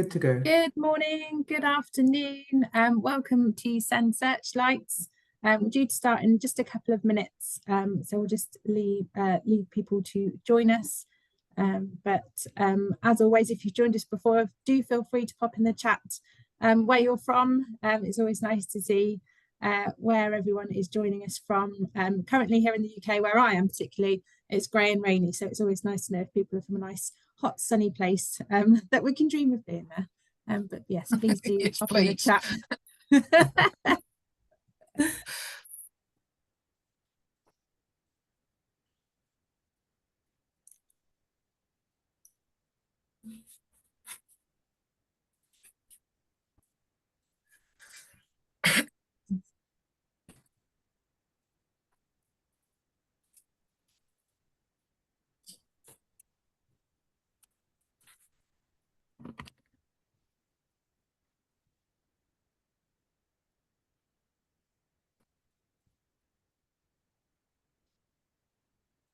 Good to go. Good morning, good afternoon, welcome to Send Searchlights. We're due to start in just a couple of minutes, so we'll just leave people to join us. As always, if you've joined us before, do feel free to pop in the chat where you're from. It's always nice to see where everyone is joining us from. Currently here in the UK, where I am particularly, it's grey and rainy, so it's always nice to know if people are from a nice, hot, sunny place that we can dream of being there. But yes, please do Yes, pop in the please. chat.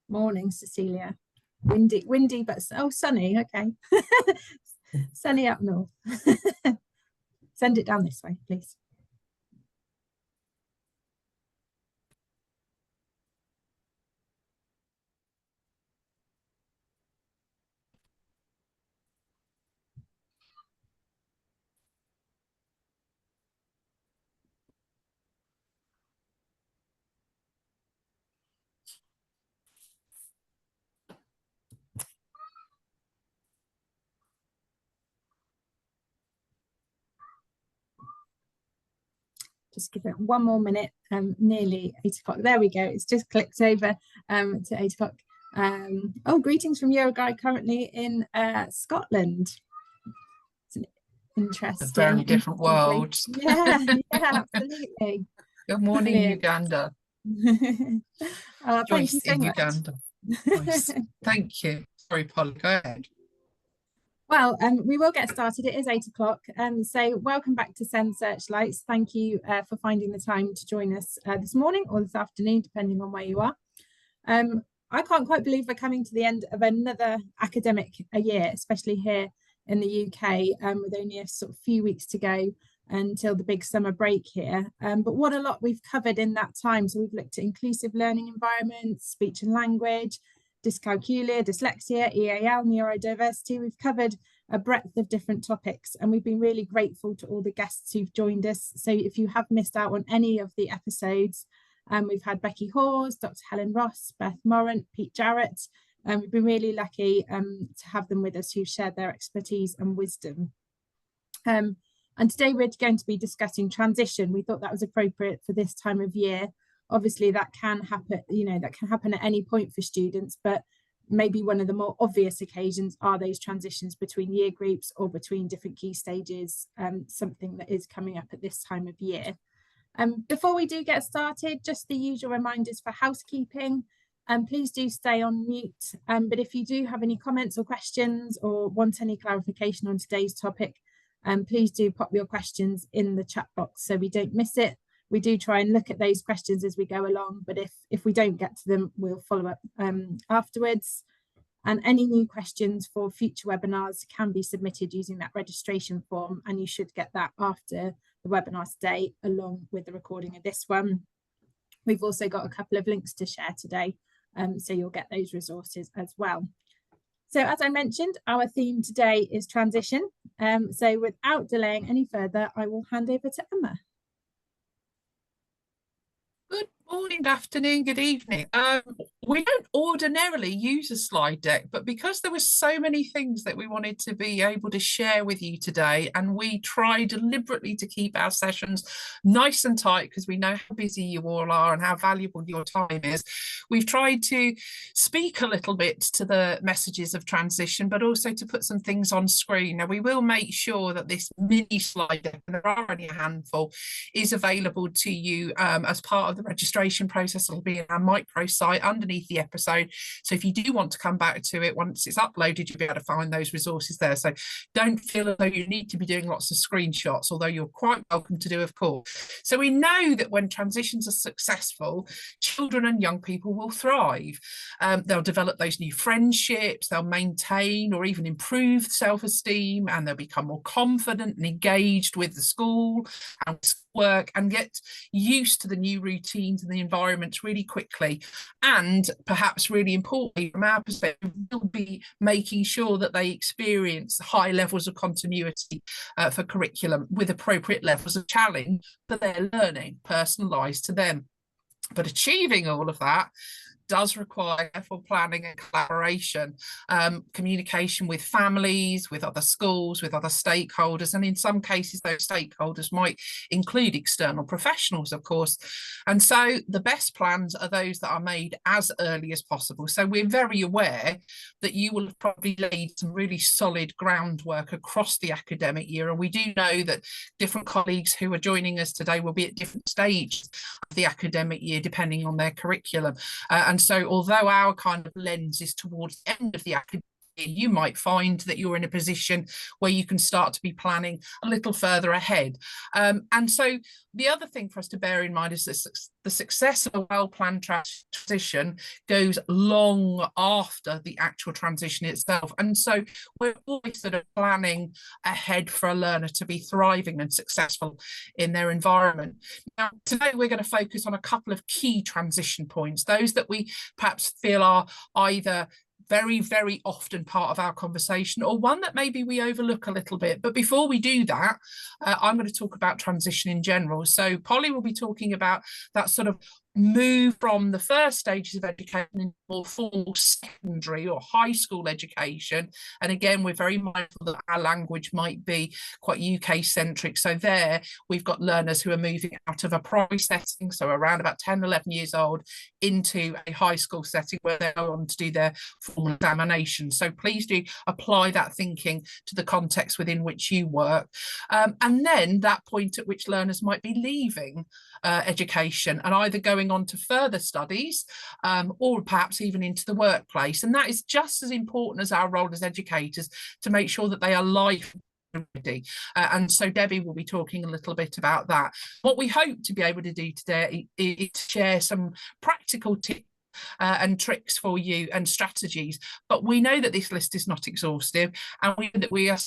Morning, Cecilia. Windy, but sunny. Okay. Sunny up north. Send it down this way, please. Just give it one more minute. Nearly 8 o'clock. There we go. It's just clicked over to 8 o'clock. Oh, greetings from Uruguay, currently in Scotland. It's an interesting, A very different world. Yeah, absolutely. Good morning, Brilliant. Uganda. Thank Joyce you so in much. Uganda. Nice. Thank you. Sorry, Polly, go ahead. Well, we will get started. It is 8 o'clock. So welcome back to Send Searchlights. Thank you for finding the time to join us this morning or this afternoon, depending on where you are. I can't quite believe we're coming to the end of another academic year, especially here in the UK, with only a sort of few weeks to go until the big summer break here. But what a lot we've covered in that time. So we've looked at inclusive learning environments, speech and language, dyscalculia, dyslexia, EAL, neurodiversity. We've covered a breadth of different topics, and we've been really grateful to all the guests who've joined us. So if you have missed out on any of the episodes, we've had Becky Hawes, Dr. Helen Ross, Beth Morant, Pete Jarrett. We've been really lucky to have them with us, who've shared their expertise and wisdom. And today we're going to be discussing transition. We thought that was appropriate for this time of year. Obviously that can happen, that can happen at any point for students, but maybe one of the more obvious occasions are those transitions between year groups or between different key stages, something that is coming up at this time of year. Before we do get started, just the usual reminders for housekeeping. Please do stay on mute, but if you do have any comments or questions or want any clarification on today's topic, please do pop your questions in the chat box so we don't miss it. We do try and look at those questions as we go along, but if we don't get to them, we'll follow up afterwards. And any new questions for future webinars can be submitted using that registration form, and you should get that after the webinar today, along with the recording of this one. We've also got a couple of links to share today, so you'll get those resources as well. So as I mentioned, our theme today is transition. So without delaying any further, I will hand over to Emma. Good morning, good afternoon, good evening. We don't ordinarily use a slide deck, but because there were so many things that we wanted to be able to share with you today, and we try deliberately to keep our sessions nice and tight because we know how busy you all are and how valuable your time is, we've tried to speak a little bit to the messages of transition, but also to put some things on screen. Now, we will make sure that this mini slide deck, and there are only a handful, is available to you as part of the registration registration process will be in our micro site underneath the episode. So if you do want to come back to it, once it's uploaded, you'll be able to find those resources there. So don't feel as though you need to be doing lots of screenshots, although you're quite welcome to do, of course. So we know that when transitions are successful, children and young people will thrive. They'll develop those new friendships, they'll maintain or even improve self-esteem, and they'll become more confident and engaged with the school and work and get used to the new routines and the environments really quickly. And perhaps really importantly, from our perspective, we'll be making sure that they experience high levels of continuity for curriculum with appropriate levels of challenge for their learning, personalised to them. But achieving all of that does require careful planning and collaboration, communication with families, with other schools, with other stakeholders, and in some cases those stakeholders might include external professionals, of course. And so the best plans are those that are made as early as possible. So we're very aware that you will have probably laid some really solid groundwork across the academic year, and we do know that different colleagues who are joining us today will be at different stages of the academic year depending on their curriculum. And so although our kind of lens is towards the end of the academic year, you might find that you're in a position where you can start to be planning a little further ahead. And so the other thing for us to bear in mind is that the success of a well-planned transition goes long after the actual transition itself. And so we're always sort of planning ahead for a learner to be thriving and successful in their environment. Now, today we're going to focus on a couple of key transition points, those that we perhaps feel are either very, very often part of our conversation, or one that maybe we overlook a little bit. But before we do that, I'm going to talk about transition in general. So Polly will be talking about that sort of move from the first stages of education into more formal secondary or high school education. And again, we're very mindful that our language might be quite UK centric. So there we've got learners who are moving out of a primary setting, so around about 10, 11 years old, into a high school setting where they go on to do their formal examination. So please do apply that thinking to the context within which you work. And then that point at which learners might be leaving education and either going on to further studies or perhaps even into the workplace. And that is just as important as our role as educators to make sure that they are life ready. And so Debbie will be talking a little bit about that. What we hope to be able to do today is share some practical tips and tricks for you and strategies. But we know that this list is not exhaustive, and we know that we are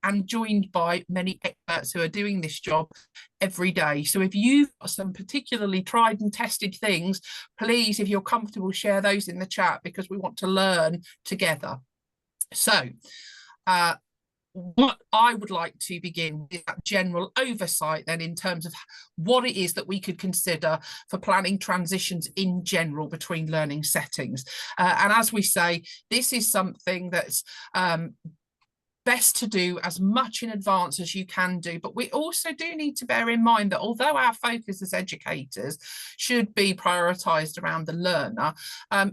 and joined by many experts who are doing this job every day. So if you've got some particularly tried and tested things, please, if you're comfortable, share those in the chat, because we want to learn together. So what I would like to begin with that general oversight then in terms of what it is that we could consider for planning transitions in general between learning settings. And as we say, this is something that's best to do as much in advance as you can do. But we also do need to bear in mind that although our focus as educators should be prioritised around the learner,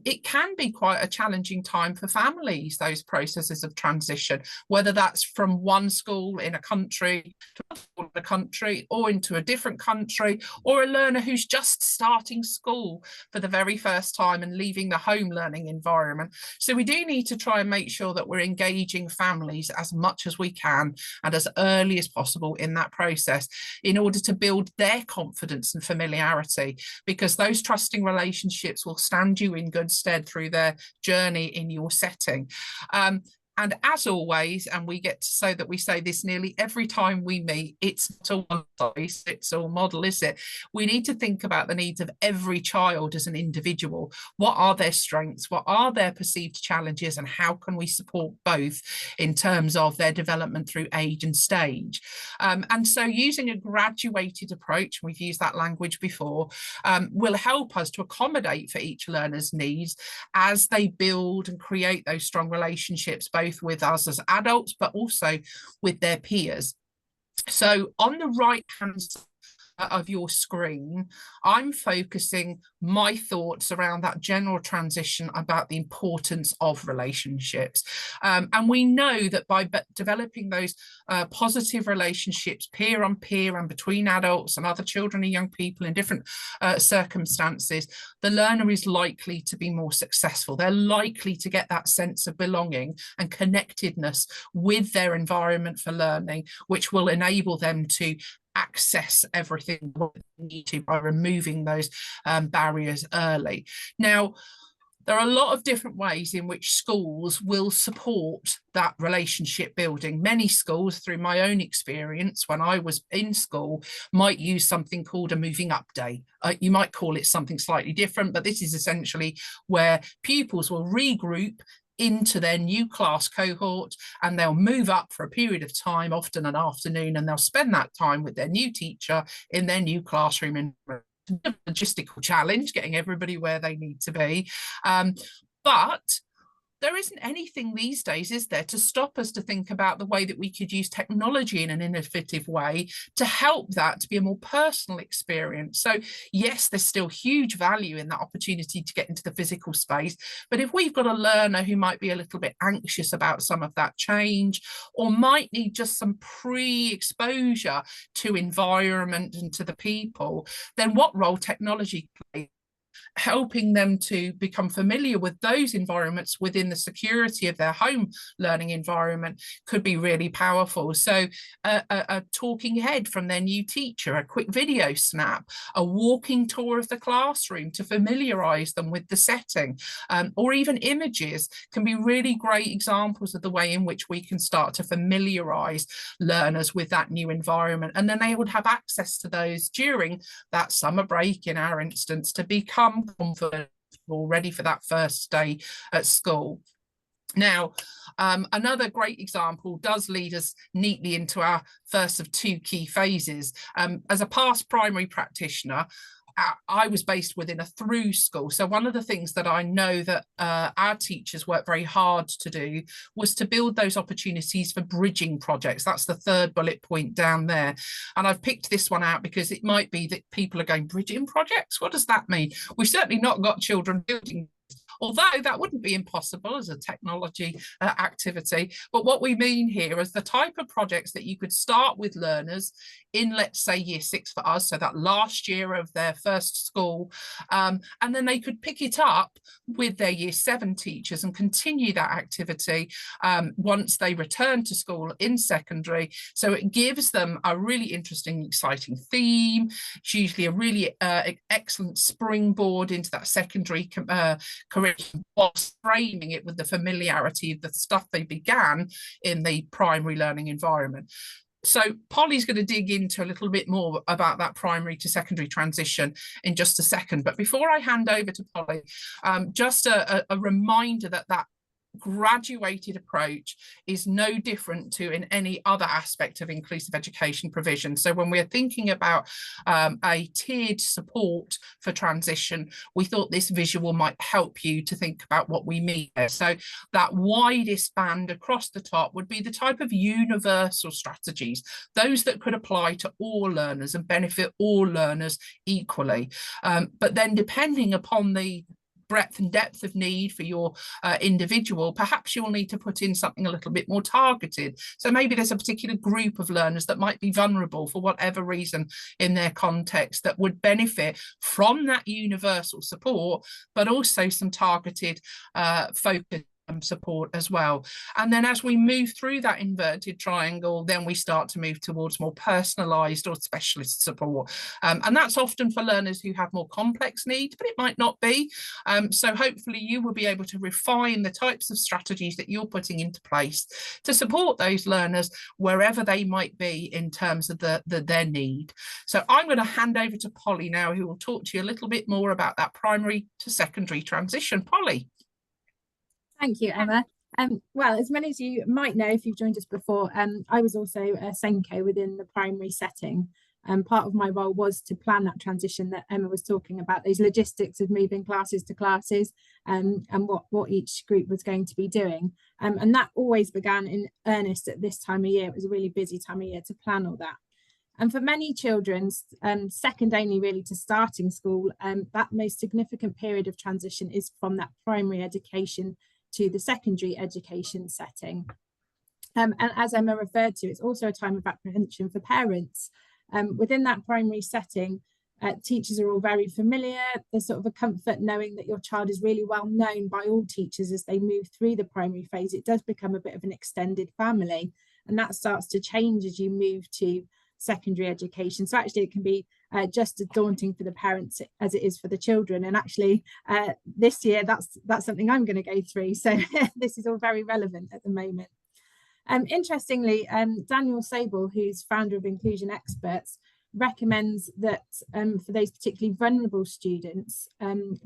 it can be quite a challenging time for families, those processes of transition, whether that's from one school in a country to another school in a country, or into a different country, or a learner who's just starting school for the very first time and leaving the home learning environment. So we do need to try and make sure that we're engaging families as much as we can and as early as possible in that process in order to build their confidence and familiarity, because those trusting relationships will stand you in good stead through their journey in your setting. And as always, and we get so that we say this nearly every time we meet, it's not a one-size-fits-all model, is it? We need to think about the needs of every child as an individual. What are their strengths? What are their perceived challenges? And how can we support both in terms of their development through age and stage? And so using a graduated approach, we've used that language before, will help us to accommodate for each learner's needs as they build and create those strong relationships, both with us as adults, but also with their peers. So on the right hand side of your screen, I'm focusing my thoughts around that general transition about the importance of relationships. And we know that by developing those positive relationships, peer on peer and between adults and other children and young people in different circumstances, the learner is likely to be more successful. They're likely to get that sense of belonging and connectedness with their environment for learning, which will enable them to access everything they need to by removing those barriers early. Now, there are a lot of different ways in which schools will support that relationship building. Many schools, through my own experience when I was in school, might use something called a moving up day. You might call it something slightly different, but this is essentially where pupils will regroup into their new class cohort, and they'll move up for a period of time, often an afternoon, and they'll spend that time with their new teacher in their new classroom. Logistical challenge getting everybody where they need to be, but there isn't anything these days, is there, to stop us to think about the way that we could use technology in an innovative way to help that to be a more personal experience. So yes, there's still huge value in that opportunity to get into the physical space, but if we've got a learner who might be a little bit anxious about some of that change, or might need just some pre-exposure to environment and to the people, then what role technology plays, helping them to become familiar with those environments within the security of their home learning environment could be really powerful. So a talking head from their new teacher, a quick video snap, a walking tour of the classroom to familiarize them with the setting, or even images can be really great examples of the way in which we can start to familiarize learners with that new environment. And then they would have access to those during that summer break, in our instance, to become confident, ready for that first day at school. Now, another great example does lead us neatly into our first of two key phases. As a past primary practitioner, I was based within a through school. So one of the things that I know that our teachers worked very hard to do was to build those opportunities for bridging projects. That's the third bullet point down there. And I've picked this one out because it might be that people are going, bridging projects? What does that mean? We've certainly not got children building, although that wouldn't be impossible as a technology activity. But what we mean here is the type of projects that you could start with learners in, let's say, year 6 for us, so that last year of their first school, and then they could pick it up with their year 7 teachers and continue that activity once they return to school in secondary. So it gives them a really interesting, exciting theme. It's usually a really excellent springboard into that secondary curriculum, whilst framing it with the familiarity of the stuff they began in the primary learning environment. So Polly's going to dig into a little bit more about that primary to secondary transition in just a second. But before I hand over to Polly, just a reminder that that graduated approach is no different to in any other aspect of inclusive education provision. So when we're thinking about a tiered support for transition, we thought this visual might help you to think about what we mean. So that widest band across the top would be the type of universal strategies, those that could apply to all learners and benefit all learners equally. But then depending upon the breadth and depth of need for your individual, perhaps you'll need to put in something a little bit more targeted. So maybe there's a particular group of learners that might be vulnerable for whatever reason in their context that would benefit from that universal support, but also some targeted focus support as well. And then as we move through that inverted triangle, then we start to move towards more personalized or specialist support. And that's often for learners who have more complex needs, but it might not be. So hopefully you will be able to refine the types of strategies that you're putting into place to support those learners wherever they might be in terms of their need. So I'm going to hand over to Polly now, who will talk to you a little bit more about that primary to secondary transition. Polly. Thank you, Emma. Well, as many as you might know if you've joined us before, I was also a SENCO within the primary setting. Part of my role was to plan that transition that Emma was talking about, those logistics of moving classes to classes, and what each group was going to be doing. And that always began in earnest at this time of year. It was a really busy time of year to plan all that. And for many children, second only really to starting school, that most significant period of transition is from that primary education to the secondary education setting. And as Emma referred to, it's also a time of apprehension for parents. Within that primary setting, teachers are all very familiar. There's sort of a comfort knowing that your child is really well known by all teachers as they move through the primary phase. It does become a bit of an extended family, and that starts to change as you move to secondary education. So actually it can be just as daunting for the parents as it is for the children. And actually this year that's something I'm going to go through. So this is all very relevant at the moment. Interestingly, Daniel Sable, who's founder of Inclusion Experts, recommends that for those particularly vulnerable students,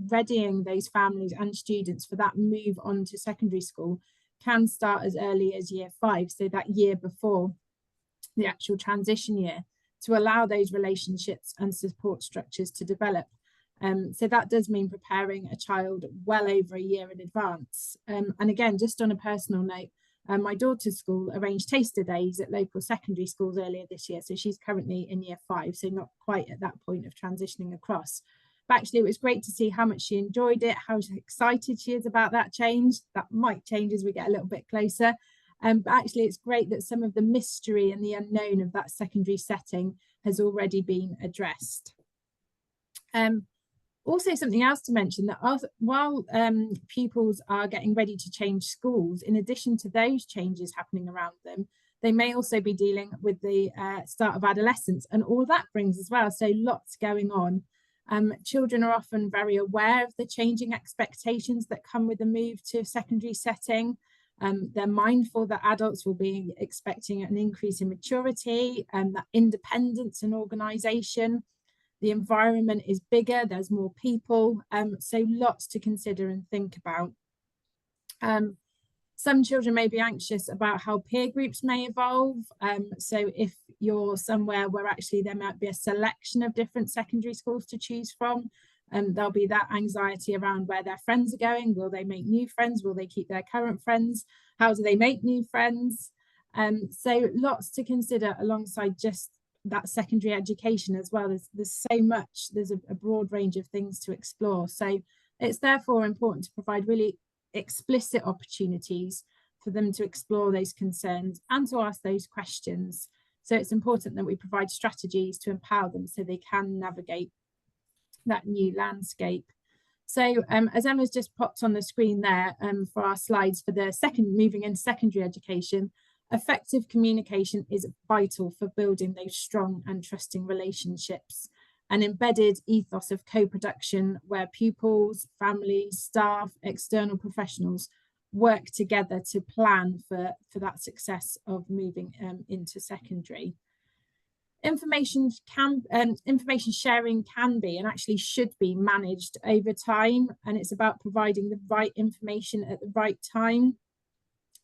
readying those families and students for that move on to secondary school can start as early as year 5, so that year before the actual transition year, to allow those relationships and support structures to develop. So that does mean preparing a child well over a year in advance. And again, just on a personal note, my daughter's school arranged taster days at local secondary schools earlier this year. So she's currently in year 5, so not quite at that point of transitioning across. But actually, it was great to see how much she enjoyed it, how excited she is about that change. That might change as we get a little bit closer. But actually, it's great that some of the mystery and the unknown of that secondary setting has already been addressed. Also, something else to mention, that while pupils are getting ready to change schools, in addition to those changes happening around them, they may also be dealing with the start of adolescence, and all that brings as well. So lots going on. Children are often very aware of the changing expectations that come with the move to a secondary setting. They're mindful that adults will be expecting an increase in maturity and that independence and organisation. The environment is bigger, there's more people, so lots to consider and think about. Some children may be anxious about how peer groups may evolve. So if you're somewhere where actually there might be a selection of different secondary schools to choose from, there'll be that anxiety around where their friends are going. Will they make new friends? Will they keep their current friends? How do they make new friends? So lots to consider alongside just that secondary education as well. There's so much, there's a broad range of things to explore. So it's therefore important to provide really explicit opportunities for them to explore those concerns and to ask those questions. So it's important that we provide strategies to empower them so they can navigate that new landscape. So as Emma's just popped on the screen there for our slides for the moving into secondary education, effective communication is vital for building those strong and trusting relationships. An embedded ethos of co-production where pupils, families, staff, external professionals work together to plan for that success of moving into secondary. Information sharing can be and actually should be managed over time, and it's about providing the right information at the right time.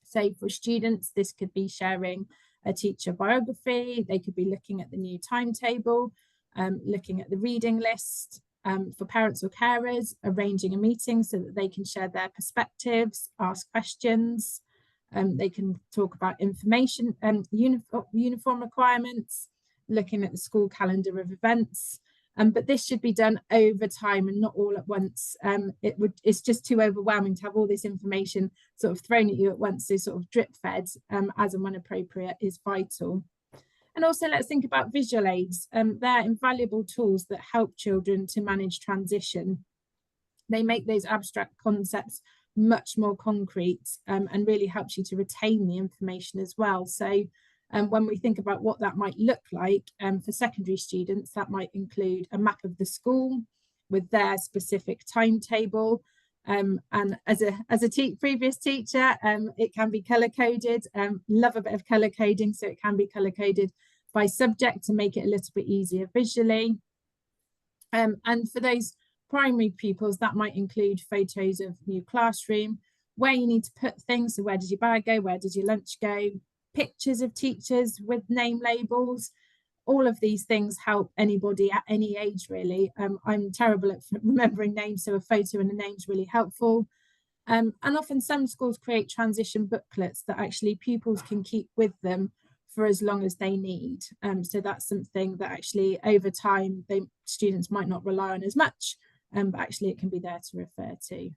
So for students, this could be sharing a teacher biography, they could be looking at the new timetable, looking at the reading list. For parents or carers, arranging a meeting so that they can share their perspectives, ask questions, they can talk about information, uniform requirements, looking at the school calendar of events, but this should be done over time and not all at once. It's just too overwhelming to have all this information sort of thrown at you at once, so sort of drip fed as and when appropriate is vital. And also let's think about visual aids. They're invaluable tools that help children to manage transition. They make those abstract concepts much more concrete and really helps you to retain the information as well. So when we think about what that might look like for secondary students, that might include a map of the school with their specific timetable. And as a previous teacher, it can be color coded. Love a bit of color coding, so it can be color coded by subject to make it a little bit easier visually. And for those primary pupils, that might include photos of new classroom, where you need to put things. So where did your bag go? Where did your lunch go? Pictures of teachers with name labels. All of these things help anybody at any age, really. I'm terrible at remembering names, so a photo and a name is really helpful. And often some schools create transition booklets that actually pupils can keep with them for as long as they need. So that's something that actually over time students might not rely on as much, but actually it can be there to refer to.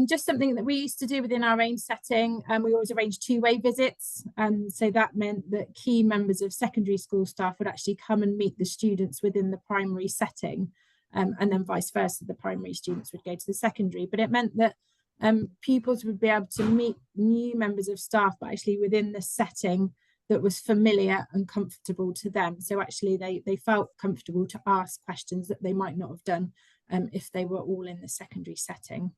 Just something that we used to do within our own setting, we always arranged two-way visits. So that meant that key members of secondary school staff would actually come and meet the students within the primary setting, and then vice versa, the primary students would go to the secondary. But it meant that pupils would be able to meet new members of staff, but actually within the setting that was familiar and comfortable to them. So actually they felt comfortable to ask questions that they might not have done if they were all in the secondary setting.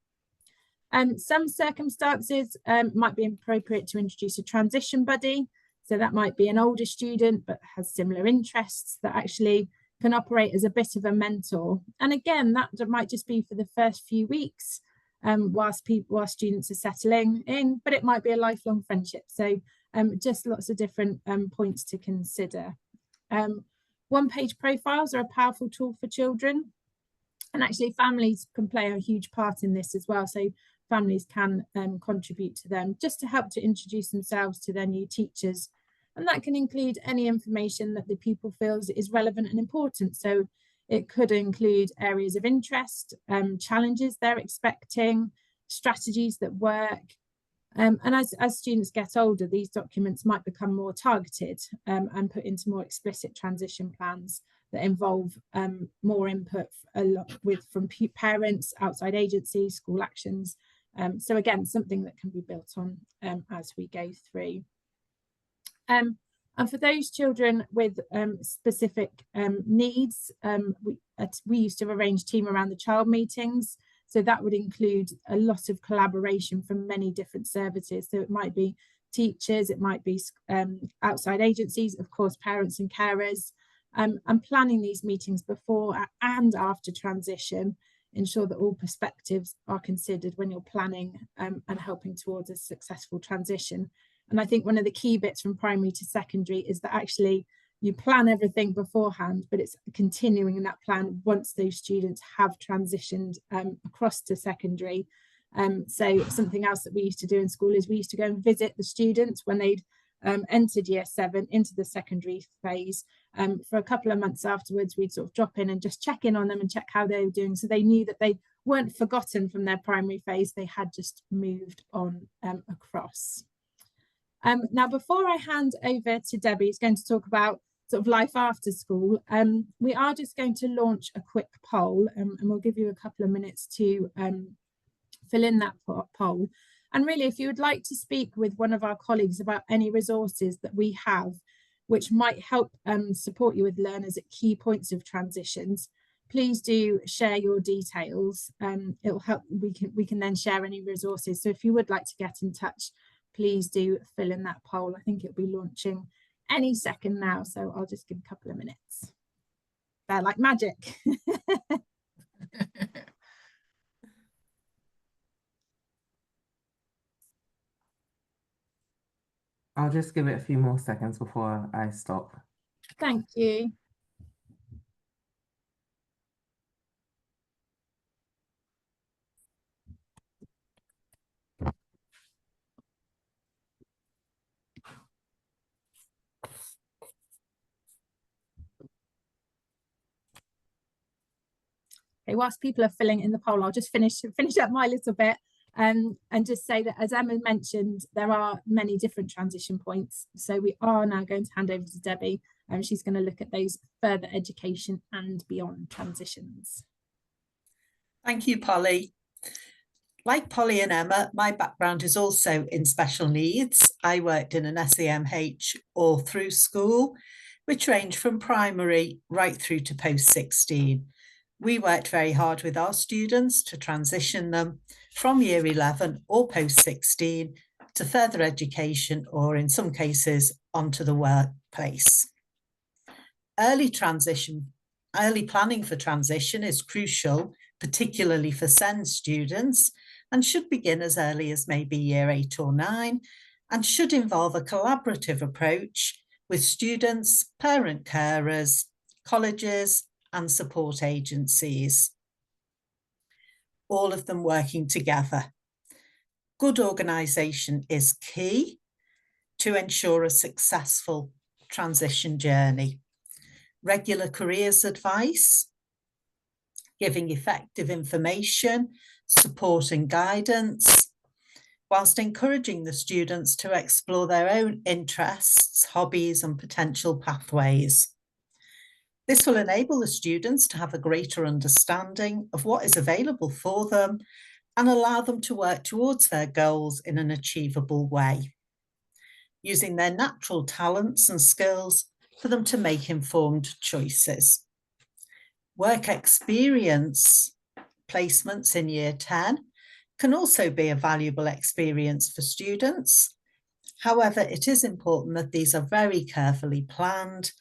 Some circumstances might be appropriate to introduce a transition buddy. So that might be an older student but has similar interests that actually can operate as a bit of a mentor. And again, that might just be for the first few weeks whilst students are settling in, but it might be a lifelong friendship. So just lots of different points to consider. One-page profiles are a powerful tool for children. And actually families can play a huge part in this as well. So families can contribute to them just to help to introduce themselves to their new teachers. And that can include any information that the pupil feels is relevant and important. So it could include areas of interest, challenges they're expecting, strategies that work. And as students get older, these documents might become more targeted and put into more explicit transition plans that involve more input from parents, outside agencies, school actions. So again, something that can be built on as we go through. And for those children with specific needs, we used to arrange team around the child meetings. So that would include a lot of collaboration from many different services. So it might be teachers, it might be outside agencies, of course, parents and carers, and planning these meetings before and after transition, ensure that all perspectives are considered when you're planning and helping towards a successful transition. And I think one of the key bits from primary to secondary is that actually you plan everything beforehand, but it's continuing in that plan once those students have transitioned across to secondary. So something else that we used to do in school is we used to go and visit the students when they'd entered year 7 into the secondary phase. For a couple of months afterwards, we'd sort of drop in and just check in on them and check how they were doing. So they knew that they weren't forgotten from their primary phase, they had just moved on across. Now, before I hand over to Debbie, who's going to talk about sort of life after school, we are just going to launch a quick poll, and we'll give you a couple of minutes to fill in that poll. And really, if you would like to speak with one of our colleagues about any resources that we have, which might help support you with learners at key points of transitions, please do share your details. It'll help, we can then share any resources. So if you would like to get in touch, please do fill in that poll. I think it'll be launching any second now, so I'll just give a couple of minutes. They're like magic. I'll just give it a few more seconds before I stop. Thank you. Okay, whilst people are filling in the poll, I'll just finish up my little bit and just say that, as Emma mentioned, there are many different transition points. So we are now going to hand over to Debbie, and she's going to look at those further education and beyond transitions. Thank you, Polly. Like Polly and Emma, my background is also in special needs. I worked in an SEMH all through school, which ranged from primary right through to post-16. We worked very hard with our students to transition them from year 11 or post-16 to further education, or in some cases onto the workplace. Early planning for transition is crucial, particularly for SEND students, and should begin as early as maybe year 8 or 9, and should involve a collaborative approach with students, parent carers, colleges, and support agencies, all of them working together. Good organisation is key to ensure a successful transition journey. Regular careers advice, giving effective information, support and guidance, whilst encouraging the students to explore their own interests, hobbies and potential pathways. This will enable the students to have a greater understanding of what is available for them and allow them to work towards their goals in an achievable way, using their natural talents and skills for them to make informed choices. Work experience placements in year 10 can also be a valuable experience for students. However, it is important that these are very carefully planned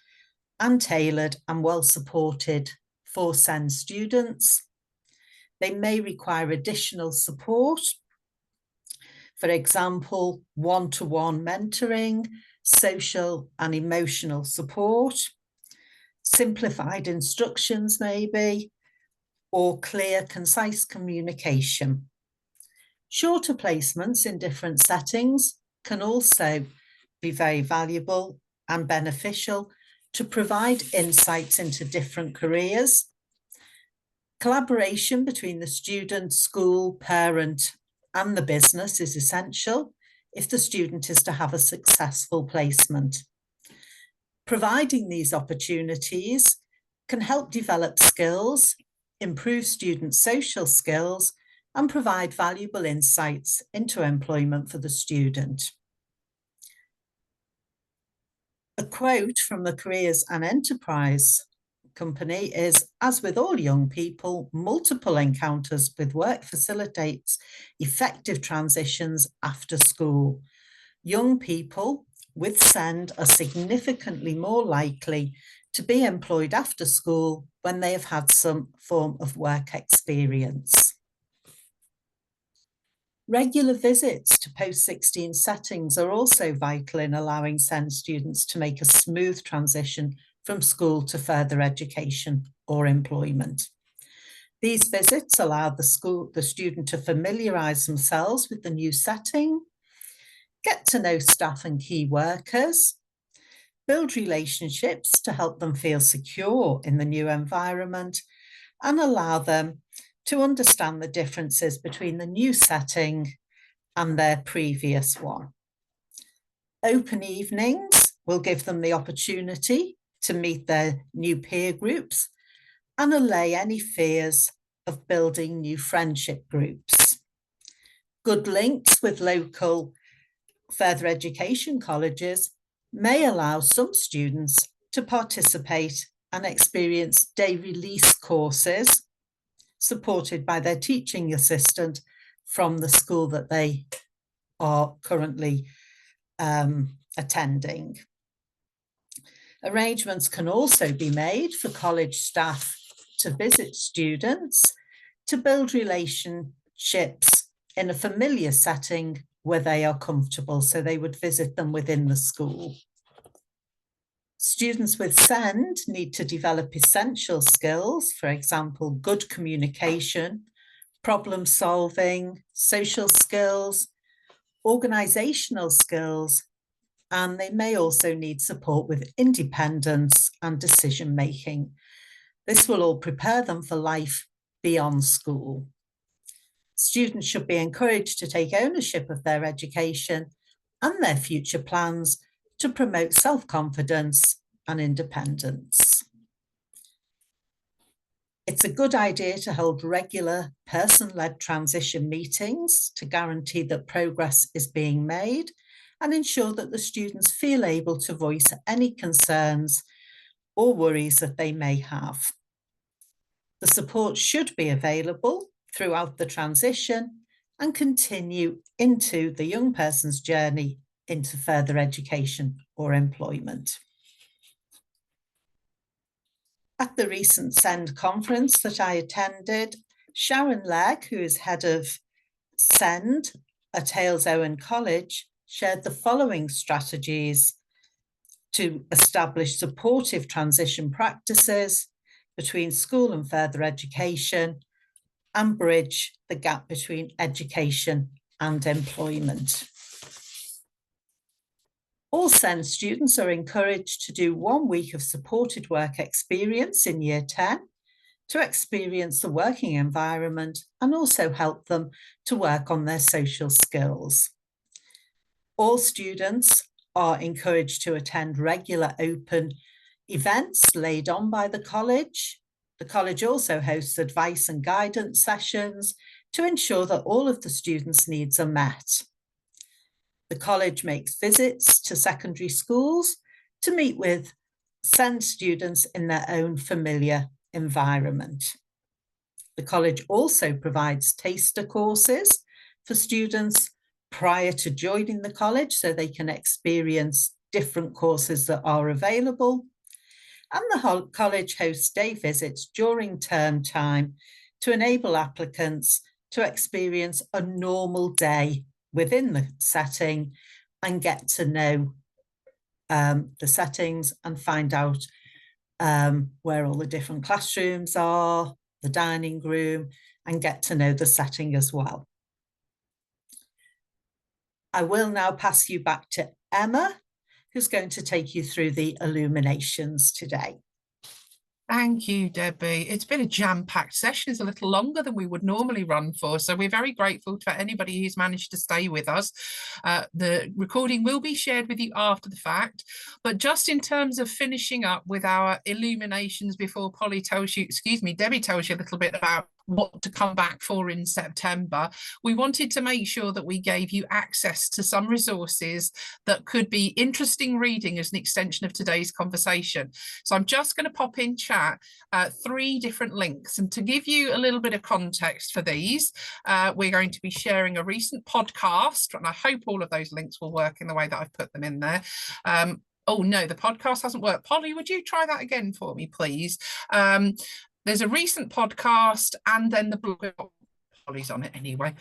and tailored and well supported for SEND students. They may require additional support, for example, one-to-one mentoring, social and emotional support, simplified instructions maybe, or clear, concise communication. Shorter placements in different settings can also be very valuable and beneficial to provide insights into different careers. Collaboration between the student, school, parent, and the business is essential if the student is to have a successful placement. Providing these opportunities can help develop skills, improve student social skills, and provide valuable insights into employment for the student. A quote from the Careers and Enterprise company is, "As with all young people, multiple encounters with work facilitates effective transitions after school. Young people with SEND are significantly more likely to be employed after school when they have had some form of work experience." Regular visits to post-16 settings are also vital in allowing SEND students to make a smooth transition from school to further education or employment. These visits allow the student to familiarise themselves with the new setting, get to know staff and key workers, build relationships to help them feel secure in the new environment, and allow them to understand the differences between the new setting and their previous one. Open evenings will give them the opportunity to meet their new peer groups and allay any fears of building new friendship groups. Good links with local further education colleges may allow some students to participate and experience day release courses supported by their teaching assistant from the school that they are currently attending. Arrangements can also be made for college staff to visit students to build relationships in a familiar setting where they are comfortable, so they would visit them within the school. Students with SEND need to develop essential skills, for example, good communication, problem solving, social skills, organisational skills, and they may also need support with independence and decision making. This will all prepare them for life beyond school. Students should be encouraged to take ownership of their education and their future plans to promote self-confidence and independence. It's a good idea to hold regular person-led transition meetings to guarantee that progress is being made and ensure that the students feel able to voice any concerns or worries that they may have. The support should be available throughout the transition and continue into the young person's journey into further education or employment. At the recent SEND conference that I attended, Sharon Legg, who is head of SEND at Hales Owen College, shared the following strategies to establish supportive transition practices between school and further education and bridge the gap between education and employment. All SEND students are encouraged to do 1 week of supported work experience in Year 10 to experience the working environment and also help them to work on their social skills. All students are encouraged to attend regular open events laid on by the college. The college also hosts advice and guidance sessions to ensure that all of the students' needs are met. The college makes visits to secondary schools to meet with SEND students in their own familiar environment. The college also provides taster courses for students prior to joining the college so they can experience different courses that are available. And the college hosts day visits during term time to enable applicants to experience a normal day within the setting and get to know the settings and find out where all the different classrooms are, the dining room, and get to know the setting as well. I will now pass you back to Emma, who's going to take you through the illuminations today. Thank you, Debbie. It's been a jam-packed session. It's a little longer than we would normally run for, so we're very grateful for anybody who's managed to stay with us. The recording will be shared with you after the fact, but just in terms of finishing up with our illuminations before Debbie tells you a little bit about what to come back for in September, we wanted to make sure that we gave you access to some resources that could be interesting reading as an extension of today's conversation. So I'm just going to pop in chat 3 different links, and to give you a little bit of context for these, we're going to be sharing a recent podcast, and I hope all of those links will work in the way that I've put them in there. Oh no, the podcast hasn't worked. Polly, would you try that again for me, please? There's a recent podcast and then the blog. Polly's on it anyway.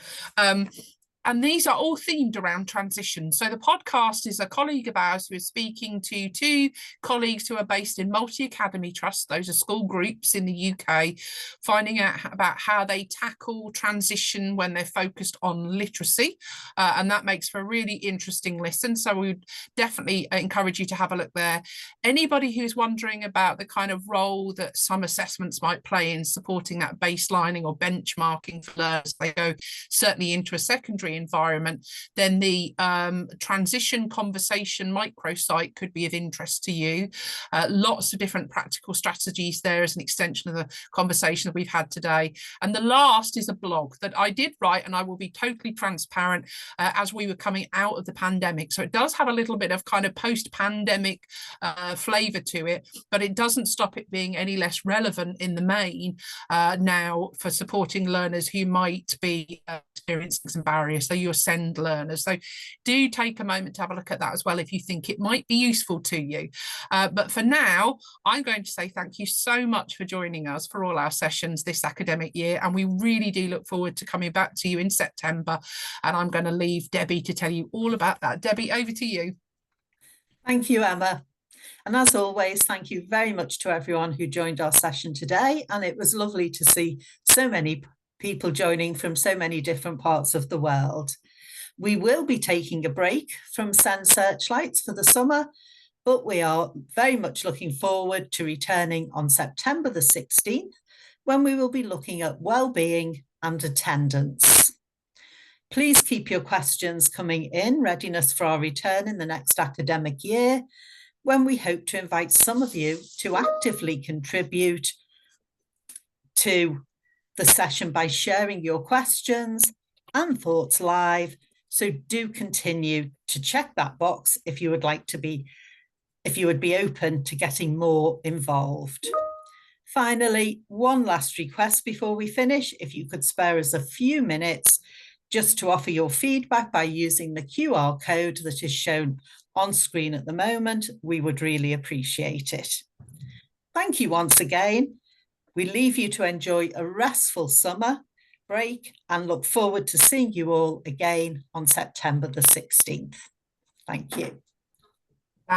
And these are all themed around transition. So the podcast is a colleague of ours who is speaking to 2 colleagues who are based in multi-academy trusts. Those are school groups in the UK, finding out about how they tackle transition when they're focused on literacy. And that makes for a really interesting listen. So we would definitely encourage you to have a look there. Anybody who's wondering about the kind of role that some assessments might play in supporting that baselining or benchmarking for learners, they go certainly into a secondary environment, then the transition conversation microsite could be of interest to you. Lots of different practical strategies there as an extension of the conversation that we've had today. And the last is a blog that I did write, and I will be totally transparent, as we were coming out of the pandemic. So it does have a little bit of kind of post-pandemic flavour to it, but it doesn't stop it being any less relevant in the main now for supporting learners who might be experiencing some barriers. So your SEND learners. So do take a moment to have a look at that as well if you think it might be useful to you. But for now, I'm going to say thank you so much for joining us for all our sessions this academic year. And we really do look forward to coming back to you in September. And I'm going to leave Debbie to tell you all about that. Debbie, over to you. Thank you, Emma. And as always, thank you very much to everyone who joined our session today. And it was lovely to see so many people joining from so many different parts of the world. We will be taking a break from SEND Searchlights for the summer, but we are very much looking forward to returning on September the 16th, when we will be looking at well-being and attendance. Please keep your questions coming in readiness for our return in the next academic year, when we hope to invite some of you to actively contribute to the session by sharing your questions and thoughts live. So do continue to check that box if you would like to be, if you would be open to getting more involved. Finally, one last request before we finish. If you could spare us a few minutes just to offer your feedback by using the QR code that is shown on screen at the moment, we would really appreciate it. Thank you once again. We leave you to enjoy a restful summer break and look forward to seeing you all again on September the 16th. Thank you.